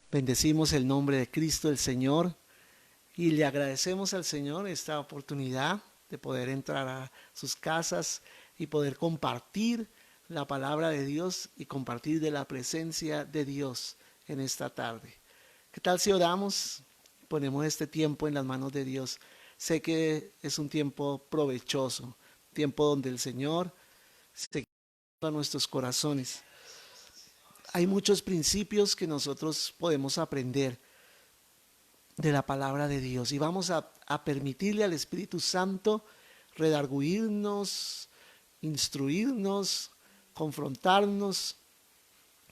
Bendecimos el nombre de Cristo el Señor y le agradecemos al Señor esta oportunidad de poder entrar a sus casas y poder compartir la palabra de Dios y compartir de la presencia de Dios en esta tarde. ¿Qué tal si oramos? Ponemos este tiempo en las manos de Dios. Sé que es un tiempo provechoso, tiempo donde el Señor se queda a nuestros corazones. Hay muchos principios que nosotros podemos aprender de la palabra de Dios y vamos a permitirle al Espíritu Santo redarguirnos, instruirnos, confrontarnos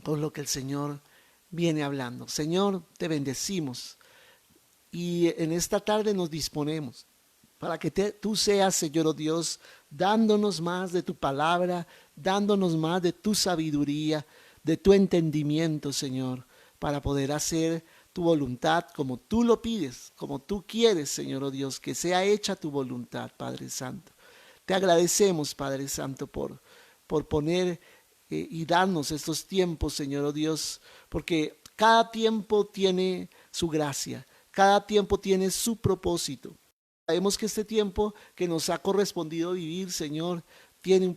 con lo que el Señor viene hablando. Señor, te bendecimos y en esta tarde nos disponemos para que tú seas, Señor, oh Dios, dándonos más de tu palabra, dándonos más de tu sabiduría, de tu entendimiento, Señor, para poder hacer tu voluntad como tú lo pides, como tú quieres, Señor, oh Dios, que sea hecha tu voluntad, Padre Santo. Te agradecemos, Padre Santo, por poner y darnos estos tiempos, Señor, oh Dios, porque cada tiempo tiene su gracia, cada tiempo tiene su propósito. Sabemos que este tiempo que nos ha correspondido vivir, Señor, tiene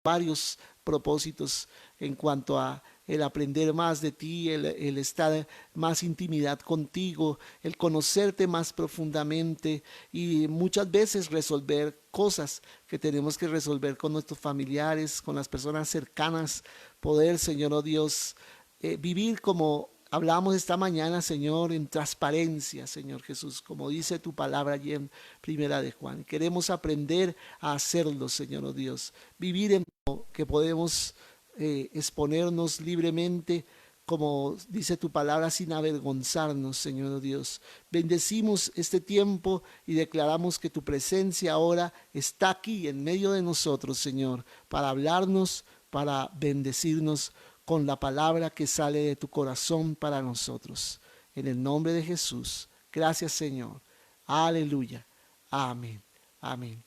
varios propósitos en cuanto a el aprender más de ti, el estar más intimidad contigo, el conocerte más profundamente y muchas veces resolver cosas que tenemos que resolver con nuestros familiares, con las personas cercanas, poder, Señor, oh Dios, vivir como hablamos esta mañana, Señor, en transparencia, Señor Jesús, como dice tu palabra allí en Primera de Juan. Queremos aprender a hacerlo, Señor, oh Dios, vivir en que podemos exponernos libremente, como dice tu palabra, sin avergonzarnos, Señor Dios. Bendecimos este tiempo y declaramos que tu presencia ahora está aquí en medio de nosotros, Señor, para hablarnos, para bendecirnos con la palabra que sale de tu corazón para nosotros. En el nombre de Jesús. Gracias, Señor. Aleluya. Amén. Amén.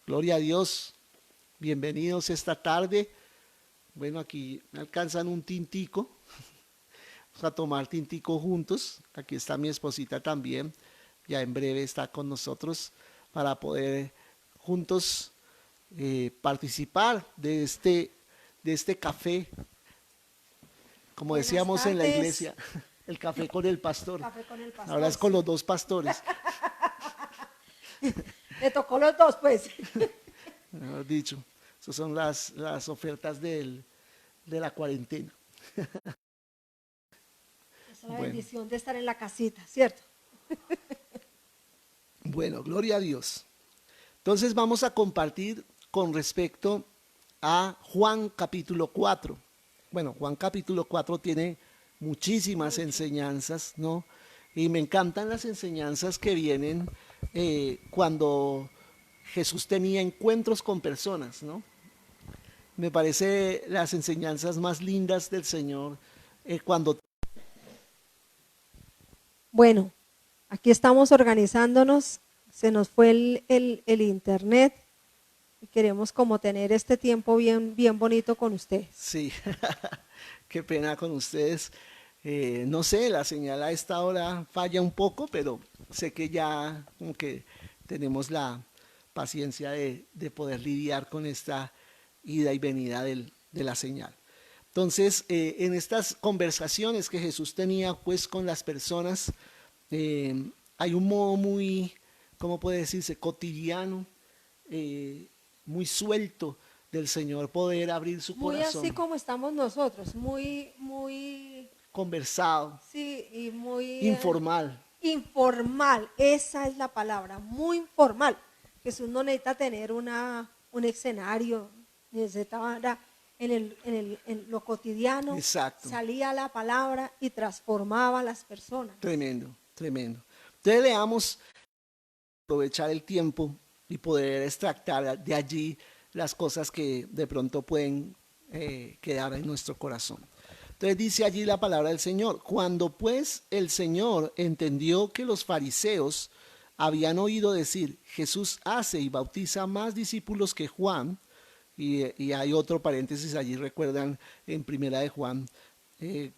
Gloria a Dios. Bienvenidos esta tarde. Bueno, aquí me alcanzan un tintico. Vamos a tomar tintico juntos. Aquí está mi esposita también. Ya en breve está con nosotros para poder juntos participar de este café. Como Buenas decíamos en la tardes. iglesia, el café con el pastor. Café con el Ahora pastor, es con los sí. dos pastores. Le tocó los dos, pues. Mejor dicho, esas son las ofertas de la cuarentena. Esa es la Bueno, bendición de estar en la casita, ¿cierto? bueno, gloria a Dios. Entonces vamos a compartir con respecto a Juan capítulo 4. Bueno, Juan capítulo 4 tiene muchísimas Mucho. enseñanzas, ¿no? Y me encantan las enseñanzas que vienen cuando Jesús tenía encuentros con personas, ¿no? Me parece las enseñanzas más lindas del Señor cuando... Bueno, aquí estamos organizándonos. Se nos fue el internet y queremos como tener este tiempo bien, bien bonito con ustedes. Sí, qué pena con ustedes. No sé, la señal a esta hora falla un poco, pero sé que ya como que tenemos la paciencia de poder lidiar con esta ida y venida de la señal. Entonces, en estas conversaciones que Jesús tenía pues con las personas, hay un modo muy, ¿cómo puede decirse?, cotidiano, eh, muy suelto del Señor poder abrir su Muy así corazón, como estamos nosotros, muy, muy, conversado, sí, y muy informal. informal. Esa es la palabra, muy informal. Jesús no necesita tener un escenario, necesitaba en lo cotidiano, Exacto, salía la palabra y transformaba a las personas. tremendo, tremendo. Entonces leamos, aprovechar el tiempo y poder extractar de allí las cosas que de pronto pueden quedar en nuestro corazón. Entonces dice allí la palabra del Señor. Cuando pues el Señor entendió que los fariseos habían oído decir, Jesús hace y bautiza más discípulos que Juan, y hay otro paréntesis allí, recuerdan en Primera de Juan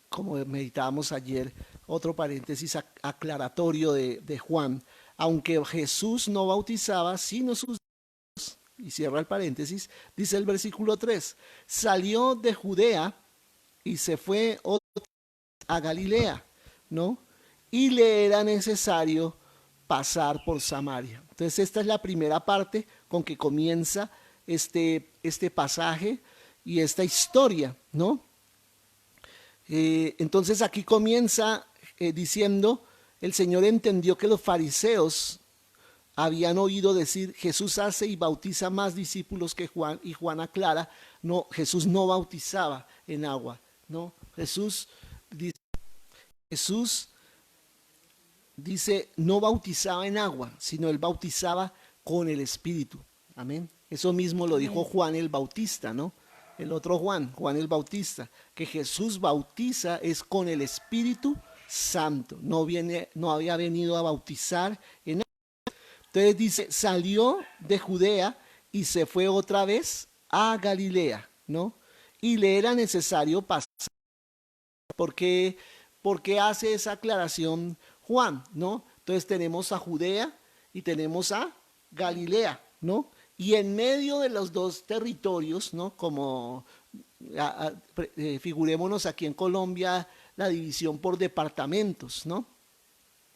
como meditábamos ayer, otro paréntesis aclaratorio de Juan. Aunque Jesús no bautizaba, sino sus, y cierra el paréntesis, dice el versículo 3, salió de Judea y se fue a Galilea, ¿no? Y le era necesario pasar por Samaria. Entonces esta es la primera parte con que comienza este pasaje y esta historia, ¿no? Entonces aquí comienza diciendo, el Señor entendió que los fariseos habían oído decir, Jesús hace y bautiza más discípulos que Juan, y Juan aclara, no, Jesús no bautizaba en agua, no, Jesús dice, no bautizaba en agua, sino él bautizaba con el Espíritu, amén. Eso mismo lo dijo Juan el Bautista, ¿no? El otro Juan, Juan el Bautista, que Jesús bautiza es con el Espíritu Santo, no había venido a bautizar en agua. Entonces dice, salió de Judea y se fue otra vez a Galilea, ¿no? Y le era necesario pasar. ¿Por qué hace esa aclaración Juan, ¿no? Entonces tenemos a Judea y tenemos a Galilea, ¿no? Y en medio de los dos territorios, ¿no? Como figurémonos aquí en Colombia la división por departamentos, ¿no?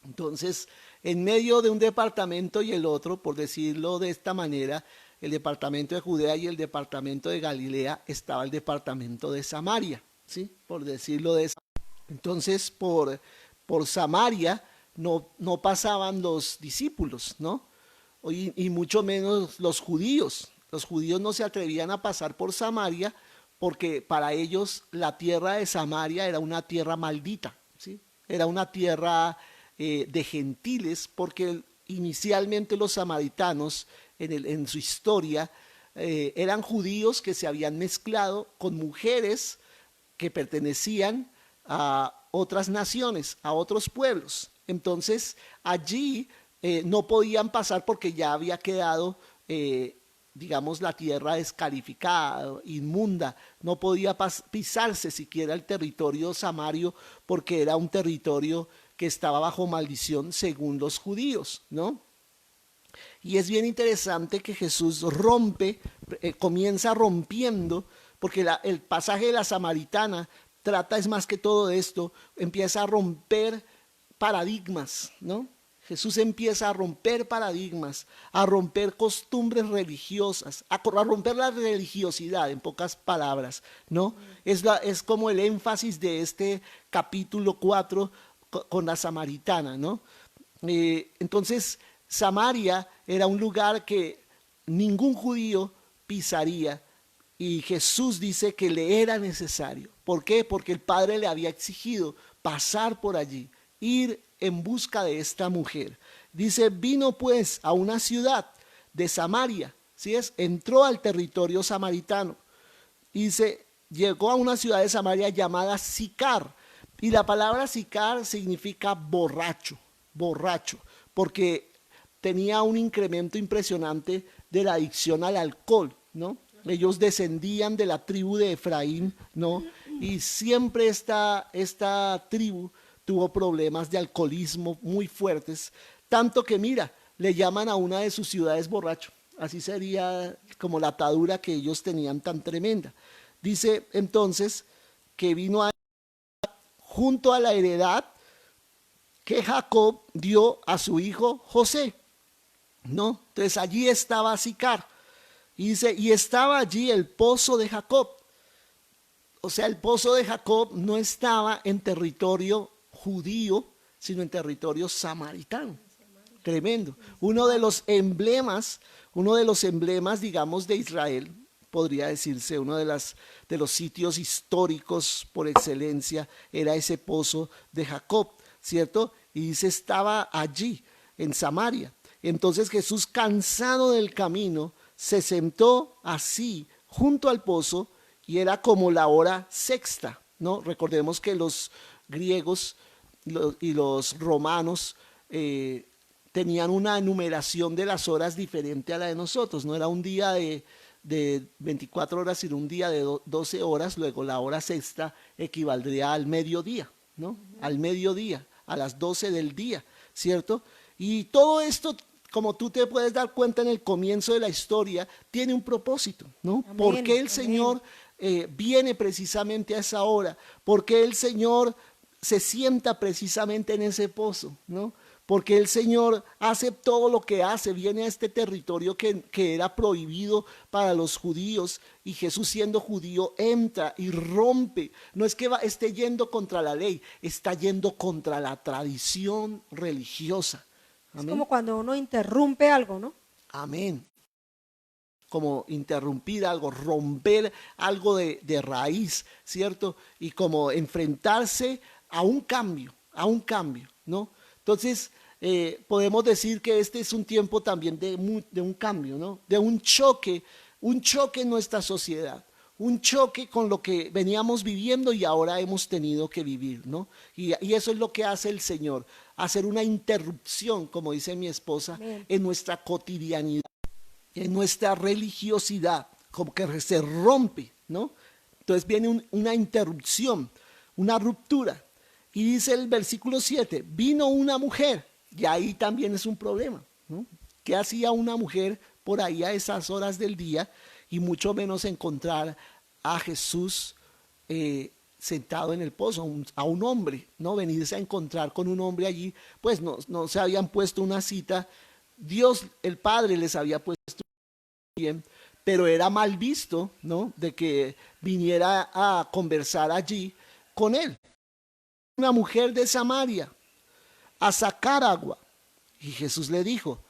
Entonces, en medio de un departamento y el otro, por decirlo de esta manera, el departamento de Judea y el departamento de Galilea, estaba el departamento de Samaria, ¿sí? Por decirlo de esa manera. Entonces, por Samaria no pasaban los discípulos, ¿no? Y mucho menos los judíos. Los judíos no se atrevían a pasar por Samaria porque para ellos la tierra de Samaria era una tierra maldita, ¿sí? Era una tierra de gentiles, porque inicialmente los samaritanos en su historia eran judíos que se habían mezclado con mujeres que pertenecían a otras naciones, a otros pueblos. Entonces allí no podían pasar porque ya había quedado, digamos, la tierra descalificada, inmunda. No podía pisarse siquiera el territorio samario porque era un territorio que estaba bajo maldición según los judíos, ¿no? Y es bien interesante que Jesús comienza rompiendo, porque el pasaje de la samaritana trata es más que todo de esto, empieza a romper paradigmas, ¿no? Jesús empieza a romper paradigmas, a romper costumbres religiosas, a romper la religiosidad, en pocas palabras, ¿no? Es como el énfasis de este capítulo 4 con la samaritana, ¿no? Entonces, Samaria era un lugar que ningún judío pisaría, y Jesús dice que le era necesario. ¿Por qué? Porque el Padre le había exigido pasar por allí, ir en busca de esta mujer. Dice, vino pues a una ciudad de Samaria, ¿sí es? Entró al territorio samaritano. Dice, llegó a una ciudad de Samaria llamada Sicar. Y la palabra Sicar significa borracho, porque tenía un incremento impresionante de la adicción al alcohol, ¿no? Ellos descendían de la tribu de Efraín, ¿no? Y siempre esta tribu tuvo problemas de alcoholismo muy fuertes, tanto que mira, le llaman a una de sus ciudades borracho. Así sería como la atadura que ellos tenían tan tremenda. Dice entonces que vino junto a la heredad que Jacob dio a su hijo José, ¿no? Entonces allí estaba Sicar. Y dice, y estaba allí el pozo de Jacob. O sea, el pozo de Jacob no estaba en territorio judío, sino en territorio samaritano. Tremendo. Uno de los emblemas, digamos, de Israel, podría decirse, uno de los sitios históricos por excelencia, era ese pozo de Jacob, ¿cierto? Y dice, estaba allí, en Samaria. Entonces Jesús, cansado del camino, se sentó así junto al pozo, y era como la hora sexta, ¿no? Recordemos que los griegos y los romanos tenían una numeración de las horas diferente a la de nosotros, no era un día de 24 horas sino un día de 12 horas, luego la hora sexta equivaldría al mediodía, ¿no? Al mediodía, a las 12 del día, ¿cierto? Y todo esto, como tú te puedes dar cuenta en el comienzo de la historia, tiene un propósito, ¿no? Amén, ¿Por qué el amén. Señor viene precisamente a esa hora? ¿Por qué el Señor se sienta precisamente en ese pozo, ¿no? Porque el Señor hace todo lo que hace, viene a este territorio que era prohibido para los judíos, y Jesús, siendo judío, entra y rompe. No es que esté yendo contra la ley, está yendo contra la tradición religiosa. Es Amén. como cuando uno interrumpe algo, ¿no? Amén. Como interrumpir algo, romper algo de raíz, ¿cierto? Y como enfrentarse a un cambio, ¿no? Entonces, podemos decir que este es un tiempo también de un cambio, ¿no? De un choque en nuestra sociedad, un choque con lo que veníamos viviendo y ahora hemos tenido que vivir, ¿no? Y eso es lo que hace el Señor, hacer una interrupción, como dice mi esposa, Amén. en nuestra cotidianidad, en nuestra religiosidad, como que se rompe, ¿no? Entonces viene una interrupción, una ruptura. Y dice el versículo 7, vino una mujer, y ahí también es un problema, ¿no? ¿Qué hacía una mujer por ahí a esas horas del día? Y mucho menos encontrar a Jesús sentado en el pozo, a un hombre, ¿no? Venirse a encontrar con un hombre allí, pues no se habían puesto una cita. Dios, el Padre, les había puesto bien, pero era mal visto, ¿no? De que viniera a conversar allí con él. Una mujer de Samaria a sacar agua. Y Jesús le dijo,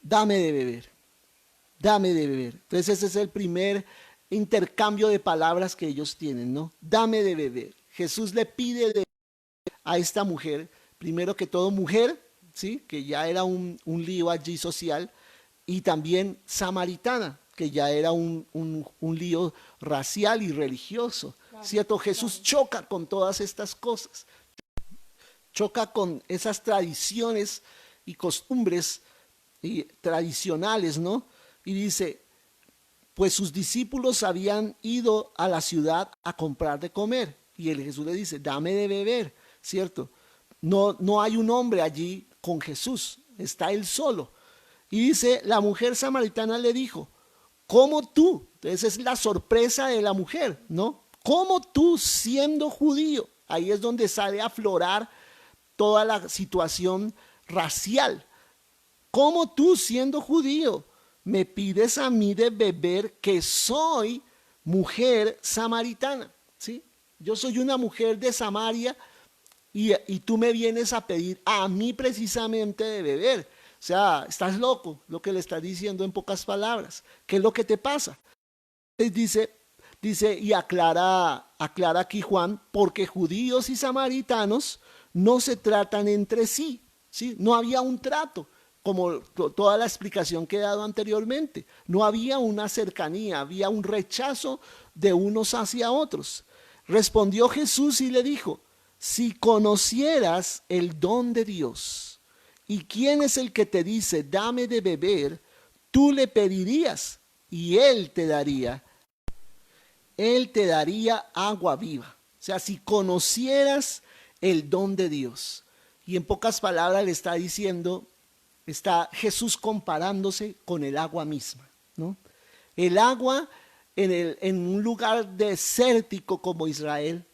dame de beber, dame de beber. Entonces ese es el primer intercambio de palabras que ellos tienen, ¿no? Dame de beber. Jesús le pide a esta mujer, primero que todo mujer, ¿sí? Que ya era un lío allí social, y también samaritana, que ya era un lío racial y religioso, ¿cierto? Jesús choca con todas estas cosas, choca con esas tradiciones y costumbres tradicionales, ¿no? Y dice, pues sus discípulos habían ido a la ciudad a comprar de comer. Y el Jesús le dice, dame de beber, ¿cierto? No hay un hombre allí con Jesús, está él solo. Y dice, la mujer samaritana le dijo, ¿cómo tú? Entonces es la sorpresa de la mujer, ¿no? ¿Cómo tú, siendo judío? Ahí es donde sale a aflorar toda la situación racial. ¿Cómo tú, siendo judío, me pides a mí de beber, que soy mujer samaritana? ¿Sí? Yo soy una mujer de Samaria, y tú me vienes a pedir a mí precisamente de beber. O sea, estás loco, lo que le estás diciendo en pocas palabras. ¿Qué es lo que te pasa? Dice y aclara aquí Juan, porque judíos y samaritanos no se tratan entre sí, ¿sí? No había un trato, como toda la explicación que he dado anteriormente. No había una cercanía, había un rechazo de unos hacia otros. Respondió Jesús y le dijo, si conocieras el don de Dios, y quién es el que te dice, dame de beber, tú le pedirías y él te daría agua viva. O sea, si conocieras el don de Dios. Y en pocas palabras le está diciendo, está Jesús comparándose con el agua misma, ¿no? El agua en un lugar desértico como Israel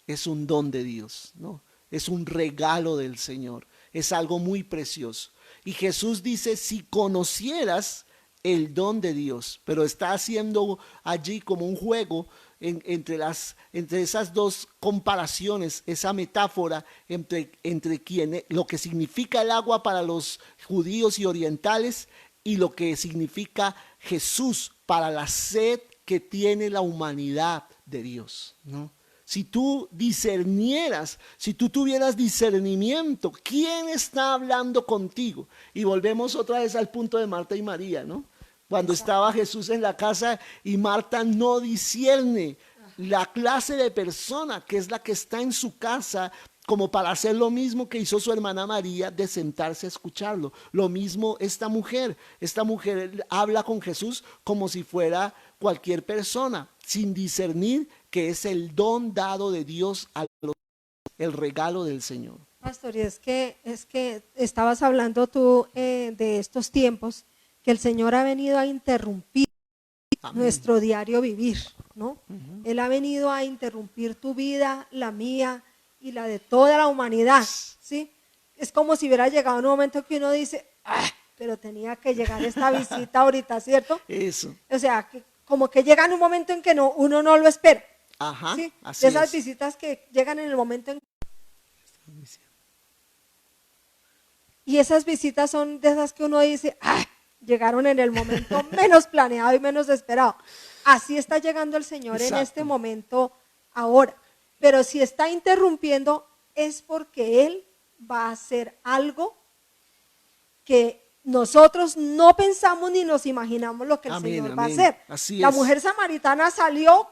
es un don de Dios, ¿no? Es un regalo del Señor, es algo muy precioso. Y Jesús dice, si conocieras el don de Dios, pero está haciendo allí como un juego entre esas dos comparaciones, esa metáfora entre lo que significa el agua para los judíos y orientales y lo que significa Jesús para la sed que tiene la humanidad de Dios, ¿no? Si tú discernieras, si tú tuvieras discernimiento, ¿quién está hablando contigo? Y volvemos otra vez al punto de Marta y María, ¿no? Cuando estaba Jesús en la casa y Marta no discierne la clase de persona que es la que está en su casa, como para hacer lo mismo que hizo su hermana María, de sentarse a escucharlo. Lo mismo esta mujer habla con Jesús como si fuera cualquier persona, sin discernir que es el don dado de Dios a los, el regalo del Señor. Pastor, y es que estabas hablando tú de estos tiempos que el Señor ha venido a interrumpir Amén. nuestro diario vivir, ¿no? Él ha venido a interrumpir tu vida, la mía y la de toda la humanidad, ¿sí? Es como si hubiera llegado un momento que uno dice, ¡ah! Pero tenía que llegar esta visita ahorita, ¿cierto? Eso. O sea, que como que llega en un momento en que uno no lo espera. Ajá, ¿Sí? así De esas es. visitas que llegan en el momento en y esas visitas son de esas que uno dice, ¡ah! Llegaron en el momento menos planeado y menos esperado. Así está llegando el Señor en Exacto. este momento ahora. Pero si está interrumpiendo es porque Él va a hacer algo que nosotros no pensamos ni nos imaginamos lo que el Amén, Señor va a amén. hacer. Así La es. mujer samaritana salió,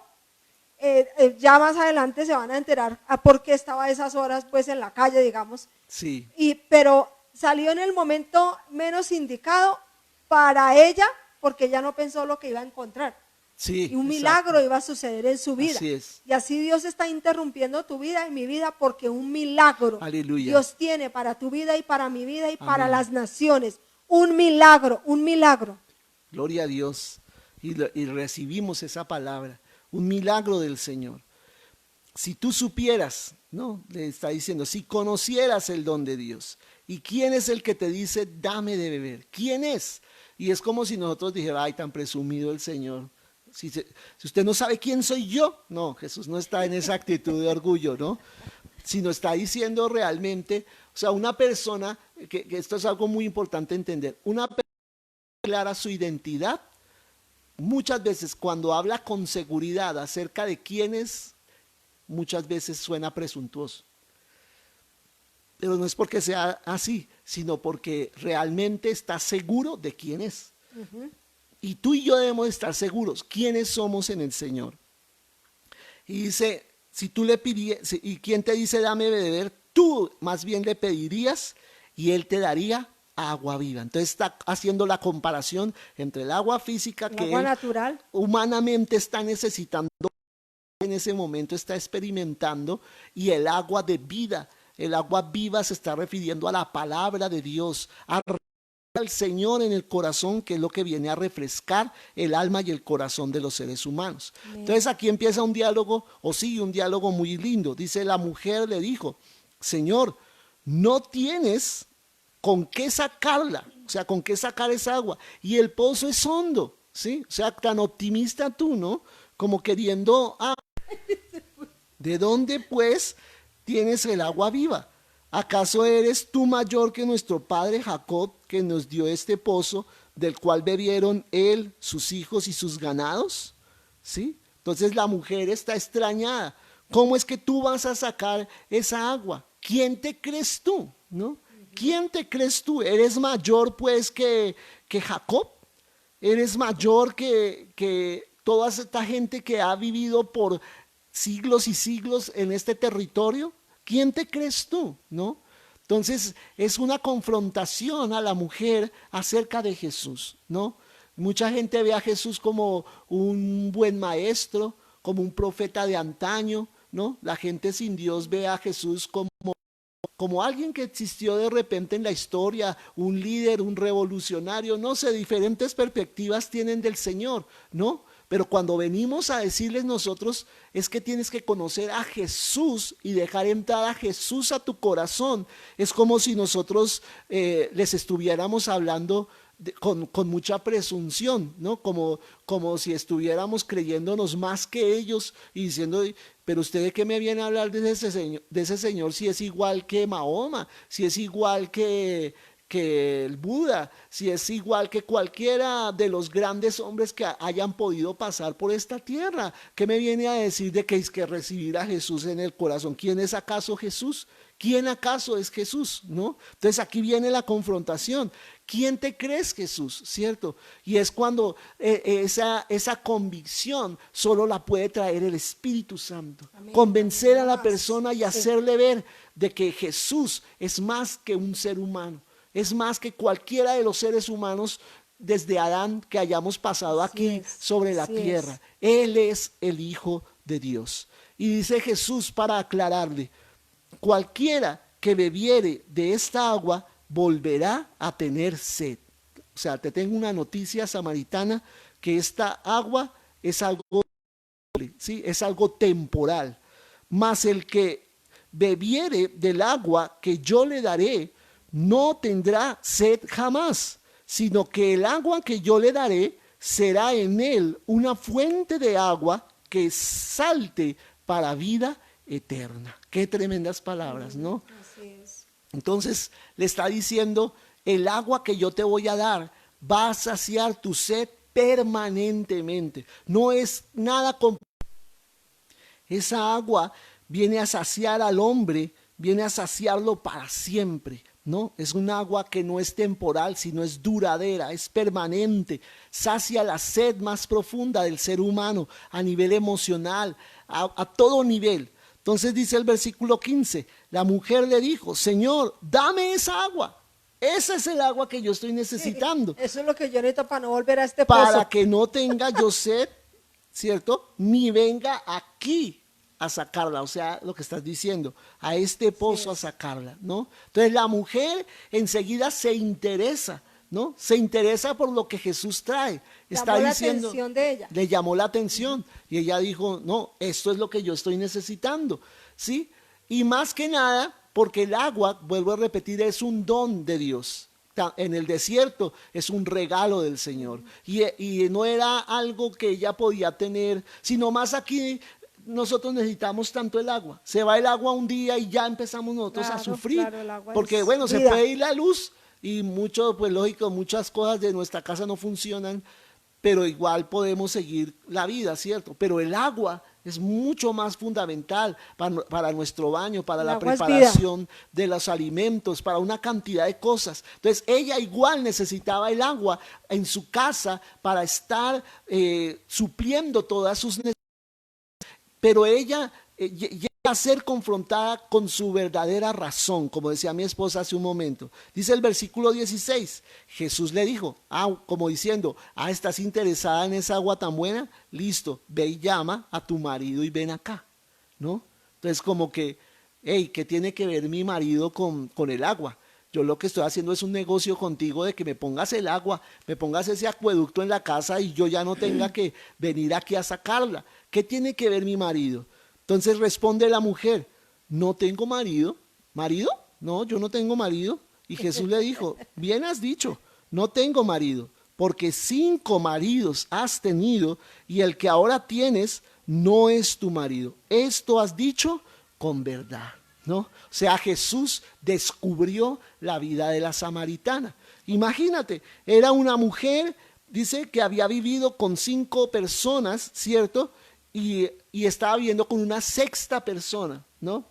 ya más adelante se van a enterar a por qué estaba a esas horas pues en la calle, digamos. Sí, Pero salió en el momento menos indicado para ella porque ella no pensó lo que iba a encontrar. sí. Y un exacto. milagro iba a suceder en su vida. Así es. Y así Dios está interrumpiendo tu vida y mi vida porque un milagro Aleluya. Dios tiene para tu vida y para mi vida y para Amén. las naciones. Un milagro, un milagro. Gloria a Dios. Y recibimos esa palabra. Un milagro del Señor. Si tú supieras, ¿no? Le está diciendo, si conocieras el don de Dios. ¿Y quién es el que te dice, dame de beber? ¿Quién es? Y es como si nosotros dijéramos, ay, tan presumido el Señor. Si usted no sabe quién soy yo, no, Jesús no está en esa actitud de orgullo, ¿no? Sino está diciendo realmente, o sea, una persona, que esto es algo muy importante entender, una persona clara su identidad, muchas veces cuando habla con seguridad acerca de quién es, muchas veces suena presuntuoso. Pero no es porque sea así, sino porque realmente está seguro de quién es. Y tú y yo debemos estar seguros quiénes somos en el Señor. Y dice, si tú le pidieras, ¿y quién te dice dame de beber? Tú más bien le pedirías y Él te daría agua viva. Entonces está haciendo la comparación entre el agua física El que agua Él natural. humanamente está necesitando, en ese momento está experimentando, y el agua de vida. El agua viva se está refiriendo a la palabra de Dios, al Señor en el corazón, que es lo que viene a refrescar el alma y el corazón de los seres humanos. Amén. Entonces aquí empieza un diálogo, o sigue un diálogo muy lindo. Dice, la mujer le dijo, Señor, no tienes con qué sacarla, o sea, con qué sacar esa agua, y el pozo es hondo, ¿sí? O sea, tan optimista tú, ¿no? Como queriendo, ¿de dónde pues tienes el agua viva? ¿Acaso eres tú mayor que nuestro padre Jacob, que nos dio este pozo, del cual bebieron él, sus hijos y sus ganados? ¿Sí? Entonces la mujer está extrañada. ¿Cómo es que tú vas a sacar esa agua? ¿Quién te crees tú? ¿No? ¿Quién te crees tú? ¿Eres mayor pues que Jacob? ¿Eres mayor que toda esta gente que ha vivido por siglos y siglos en este territorio? ¿Quién te crees tú? ¿No? Entonces es una confrontación a la mujer acerca de Jesús, ¿no? Mucha gente ve a Jesús como un buen maestro, como un profeta de antaño, ¿no? La gente sin Dios ve a Jesús como alguien que existió de repente en la historia, un líder, un revolucionario, no sé, diferentes perspectivas tienen del Señor, ¿no? Pero cuando venimos a decirles nosotros, es que tienes que conocer a Jesús y dejar entrar a Jesús a tu corazón. Es como si nosotros les estuviéramos hablando con mucha presunción, ¿no? Como si estuviéramos creyéndonos más que ellos y diciendo, pero usted de qué me viene a hablar de ese señor si es igual que Mahoma, si es igual que el Buda, si es igual que cualquiera de los grandes hombres que hayan podido pasar por esta tierra. ¿Qué me viene a decir de que es que recibir a Jesús en el corazón? ¿Quién es acaso Jesús? ¿Quién acaso es Jesús? ¿No? Entonces aquí viene la confrontación. ¿Quién te crees Jesús? ¿Cierto? Y es cuando esa convicción solo la puede traer el Espíritu Santo. Amén. Convencer a la Amén. persona y Sí. hacerle ver de que Jesús es más que un ser humano. Es más que cualquiera de los seres humanos desde Adán que hayamos pasado Así aquí es, sobre la así tierra. es. Él es el Hijo de Dios. Y dice Jesús para aclararle, cualquiera que bebiere de esta agua volverá a tener sed. O sea, te tengo una noticia samaritana que esta agua es algo, ¿sí? Es algo temporal. Mas el que bebiere del agua que yo le daré, no tendrá sed jamás, sino que el agua que yo le daré será en él una fuente de agua que salte para vida eterna. Qué tremendas palabras, ¿no? Así es. Entonces le está diciendo, el agua que yo te voy a dar va a saciar tu sed permanentemente. No es nada con esa agua viene a saciar al hombre, viene a saciarlo para siempre, ¿no? Es un agua que no es temporal, sino es duradera, es permanente, sacia la sed más profunda del ser humano a nivel emocional, a todo nivel. Entonces dice el versículo 15, la mujer le dijo, Señor, dame esa agua. Esa es el agua que yo estoy Sí, necesitando eso es lo que yo necesito para no volver a este para pozo. que no tenga yo sed, ¿cierto? Ni venga aquí a sacarla, o sea, lo que estás diciendo, a este pozo a es. sacarla, ¿no? Entonces la mujer enseguida se interesa, ¿no? Se interesa por lo que Jesús trae. Está Llamó la diciendo, atención de ella. le llamó la atención y ella dijo, no, esto es lo que yo estoy necesitando, ¿sí? Y más que nada, porque el agua, vuelvo a repetir, es un don de Dios. En el desierto es un regalo del Señor. Y no era algo que ella podía tener, sino más aquí nosotros necesitamos tanto el agua. Se va el agua un día y ya empezamos nosotros a Claro, sufrir. claro, el agua Porque es bueno, se vida. puede ir la luz y mucho, pues lógico, muchas cosas de nuestra casa no funcionan, pero igual podemos seguir la vida, ¿cierto? Pero el agua es mucho más fundamental para nuestro baño, para El la agua es vida. preparación de los alimentos, para una cantidad de cosas. Entonces ella igual necesitaba el agua en su casa para estar supliendo todas sus necesidades, pero ella llega a ser confrontada con su verdadera razón, como decía mi esposa hace un momento. Dice el versículo 16, Jesús le dijo, como diciendo, ¿estás interesada en esa agua tan buena? Listo, ve y llama a tu marido y ven acá, ¿no? Entonces como que, hey, ¿qué tiene que ver mi marido con el agua? Yo lo que estoy haciendo es un negocio contigo de que me pongas el agua, me pongas ese acueducto en la casa y yo ya no tenga que venir aquí a sacarla. ¿Qué tiene que ver mi marido? Entonces responde la mujer, no tengo marido. ¿Marido? No, yo no tengo marido. Y Jesús le dijo, bien has dicho, no tengo marido, porque 5 maridos has tenido y el que ahora tienes no es tu marido. Esto has dicho con verdad, ¿no? O sea, Jesús descubrió la vida de la samaritana. Imagínate, era una mujer, dice que había vivido con 5 personas, ¿cierto? Y estaba viviendo con una sexta persona, ¿no?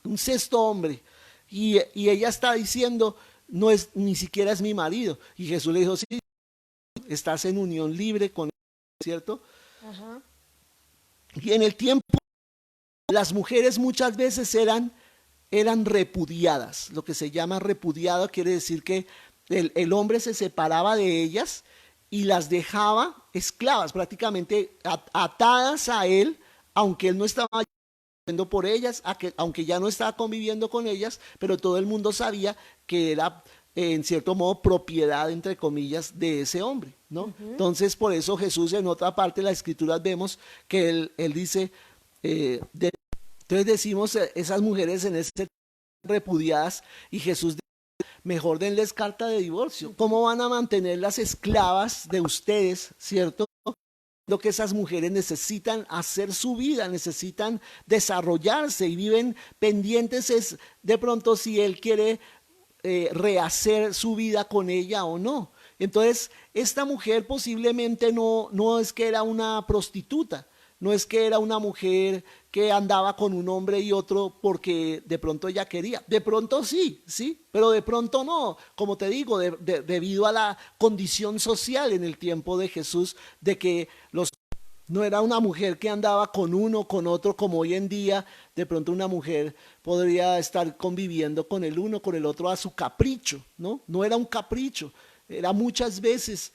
Un sexto hombre. Y ella está diciendo, no es, ni siquiera es mi marido. Y Jesús le dijo, sí, estás en unión libre con él, ¿cierto? Ajá. Y en el tiempo, las mujeres muchas veces eran repudiadas. Lo que se llama repudiado quiere decir que el hombre se separaba de ellas y las dejaba esclavas, prácticamente atadas a él, aunque él no estaba viviendo por ellas, aunque ya no estaba conviviendo con ellas, pero todo el mundo sabía que era en cierto modo propiedad, entre comillas, de ese hombre, ¿no? Entonces, por eso Jesús en otra parte de las Escrituras vemos que él dice, entonces decimos, esas mujeres en ese repudiadas, y Jesús dice, mejor denles carta de divorcio. ¿Cómo van a mantenerlas esclavas de ustedes, cierto? Lo que esas mujeres necesitan hacer su vida, necesitan desarrollarse y viven pendientes es de pronto si él quiere rehacer su vida con ella o no. Entonces, esta mujer posiblemente no es que era una prostituta, no es que era una mujer que andaba con un hombre y otro porque de pronto ella quería. De pronto sí, pero de pronto no. Como te digo, debido a la condición social en el tiempo de Jesús, de que no era una mujer que andaba con uno, con otro, como hoy en día. De pronto una mujer podría estar conviviendo con el uno, con el otro a su capricho, ¿no? No era un capricho. era muchas veces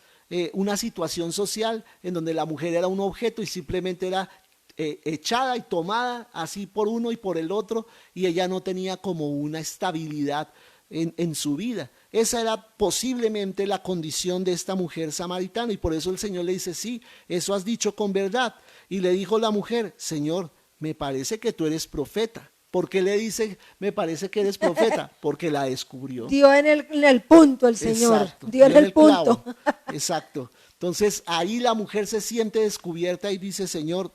una situación social en donde la mujer era un objeto y simplemente era echada y tomada así por uno y por el otro, y ella no tenía como una estabilidad en su vida. Esa era posiblemente la condición de esta mujer samaritana, y por eso el Señor le dice, sí, eso has dicho con verdad. Y le dijo la mujer, Señor, me parece que tú eres profeta. ¿Por qué le dice, me parece que eres profeta? Porque la descubrió. Dio en el punto el Señor. Exacto, Dio en el punto. clavo. Exacto. Entonces ahí la mujer se siente descubierta y dice, Señor,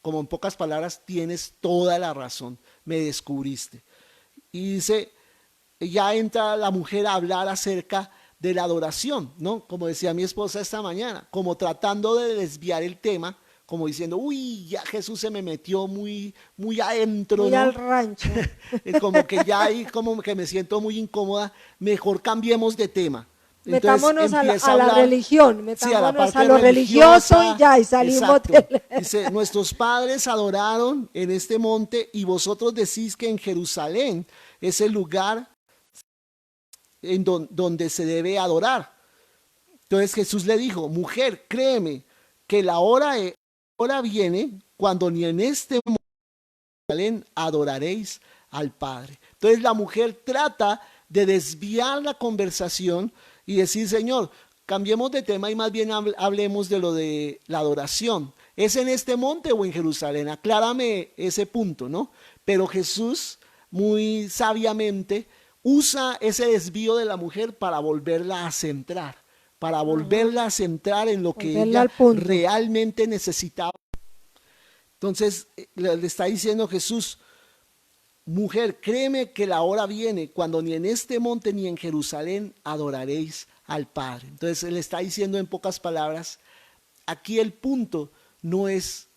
como en pocas palabras, tienes toda la razón, me descubriste. Y dice, ya entra la mujer a hablar acerca de la adoración, ¿no? Como decía mi esposa esta mañana, como tratando de desviar el tema, como diciendo, uy, ya Jesús se me metió muy adentro, Muy ¿no? al rancho. Como que ya ahí como que me siento muy incómoda, mejor cambiemos de tema. Entonces Metámonos a empieza la hablar, religión, sí, a la metámonos parte a lo religioso religiosa, y ya, y salimos exacto. del... Dice, nuestros padres adoraron en este monte y vosotros decís que en Jerusalén es el lugar en donde se debe adorar. Entonces Jesús le dijo, mujer, créeme que la hora viene cuando ni en este monte adoraréis al Padre. Entonces la mujer trata de desviar la conversación y decir, Señor, cambiemos de tema y más bien hablemos de lo de la adoración. ¿Es en este monte o en Jerusalén? Aclárame ese punto, ¿no? Pero Jesús, muy sabiamente, usa ese desvío de la mujer para volverla a centrar, en lo que Volverla ella al punto. realmente necesitaba. Entonces le está diciendo Jesús, mujer, créeme que la hora viene cuando ni en este monte ni en Jerusalén adoraréis al Padre. Entonces él está diciendo en pocas palabras, aquí el punto no es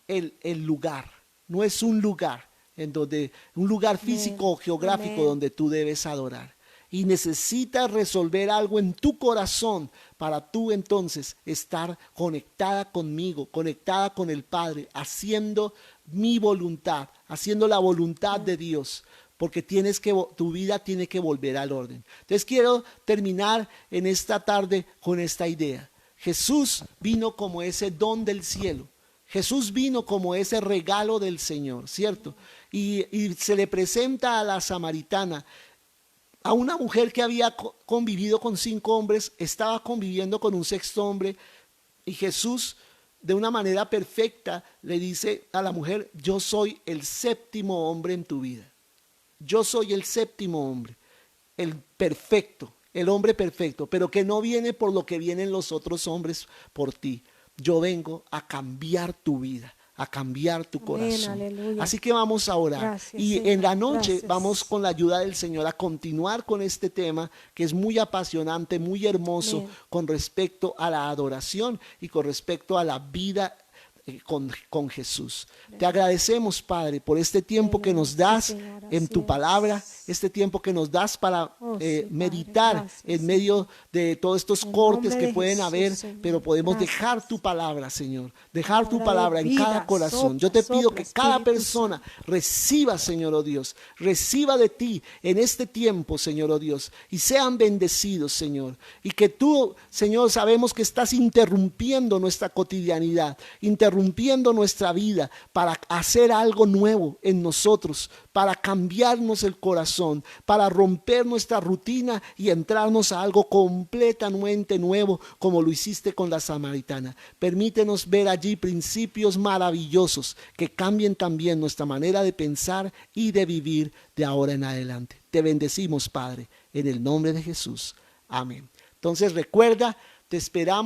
el lugar, no es un lugar un lugar físico o geográfico Amén. donde tú debes adorar. Y necesitas resolver algo en tu corazón para tú entonces estar conectada conmigo, conectada con el Padre, haciendo mi voluntad, haciendo la voluntad de Dios, porque tu vida tiene que volver al orden. Entonces quiero terminar en esta tarde con esta idea. Jesús vino como ese don del cielo. Jesús vino como ese regalo del Señor, ¿cierto? Y se le presenta a la samaritana, a una mujer que había convivido con 5 hombres, estaba conviviendo con un 6º hombre, y Jesús de una manera perfecta le dice a la mujer, yo soy el 7º hombre en tu vida. Yo soy el 7º hombre, el perfecto, el hombre perfecto, pero que no viene por lo que vienen los otros hombres por ti. Yo vengo a cambiar tu vida, a cambiar tu corazón. Aleluya. Así que vamos a orar. Gracias, Y Señor. en la noche Gracias. vamos con la ayuda del Señor a continuar con este tema que es muy apasionante, muy hermoso. Amén. Con respecto a la adoración y con respecto a la vida con Jesús. Te agradecemos, Padre, por este tiempo que nos das Sí, Señor, en así tu palabra, es. este tiempo que nos das para Oh, sí, Padre, meditar gracias, en medio de todos estos En cortes nombre que de pueden Jesús, haber, Señor. pero podemos Gracias. dejar tu palabra, Señor, dejar tu Palabra de palabra en vida, cada corazón. Yo te sopla, pido sopla, que cada Espíritu persona reciba, Señor, oh Dios, reciba de ti en este tiempo, Señor, oh Dios, y sean bendecidos, Señor, y que tú, Señor, sabemos que estás interrumpiendo nuestra cotidianidad, interrumpiendo nuestra vida para hacer algo nuevo en nosotros, para cambiarnos el corazón, para romper nuestra rutina y entrarnos a algo completamente nuevo, como lo hiciste con la samaritana. Permítenos ver allí principios maravillosos que cambien también nuestra manera de pensar y de vivir de ahora en adelante. Te bendecimos, Padre, en el nombre de Jesús. Amén. Entonces recuerda, te esperamos.